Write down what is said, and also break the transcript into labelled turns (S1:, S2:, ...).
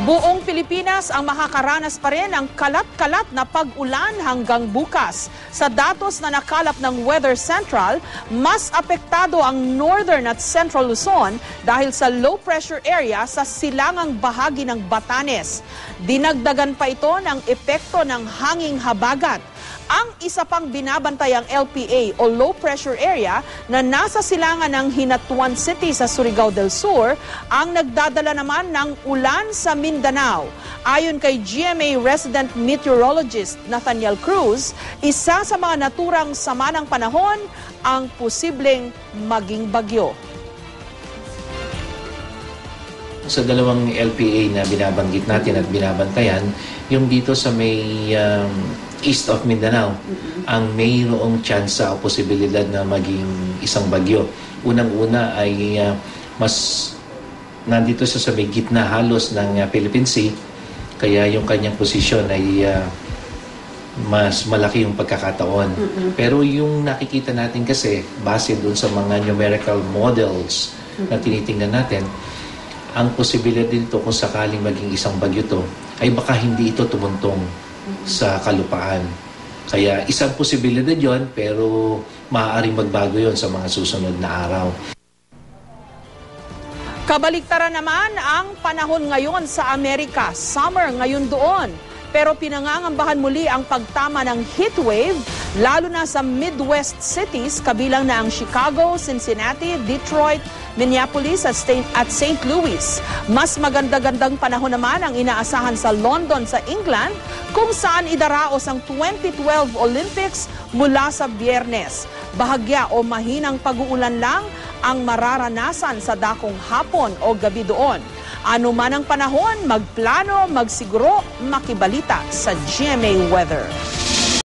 S1: Buong Pilipinas ang makakaranas pa rin ng kalat-kalat na pag-ulan hanggang bukas. Sa datos na nakalap ng Weather Central, mas apektado ang northern at central Luzon dahil sa low pressure area sa silangang bahagi ng Batanes. Dinagdagan pa ito ng epekto ng hanging habagat. Ang isa pang binabantayang LPA o low pressure area na nasa silangan ng Hinatuan City sa Surigao del Sur ang nagdadala naman ng ulan sa Mindanao. Ayon kay GMA resident meteorologist Nathaniel Cruz, isa sa mga naturang sama ng panahon ang posibleng maging bagyo.
S2: Sa dalawang LPA na binabanggit natin at binabantayan, yung dito sa may east of Mindanao, ang mayroong tsansa o posibilidad na maging isang bagyo. Unang-una ay mas nandito sa may gitna halos ng Philippine Sea, kaya yung kanyang posisyon ay mas malaki yung pagkakataon. Pero yung nakikita natin kasi, base dun sa mga numerical models na tinitingnan natin, ang posibilidad dito kung sakaling maging isang bagyo to, ay baka hindi ito tumuntong sa kalupaan. Kaya isang posibilidad yon, pero maaaring magbago yon sa mga susunod na araw.
S1: Kabaliktaran naman ang panahon ngayon sa Amerika. Summer ngayon doon. Pero pinangangambahan muli ang pagtama ng heatwave, lalo na sa Midwest cities, kabilang na ang Chicago, Cincinnati, Detroit, Minneapolis at St. Louis. Mas maganda-gandang panahon naman ang inaasahan sa London sa England, kung saan idaraos ang 2012 Olympics mula sa Biyernes. Bahagya o mahinang pag-uulan lang ang mararanasan sa dakong hapon o gabi doon. Ano man ang panahon, magplano, magsiguro, makibalita sa GMA Weather.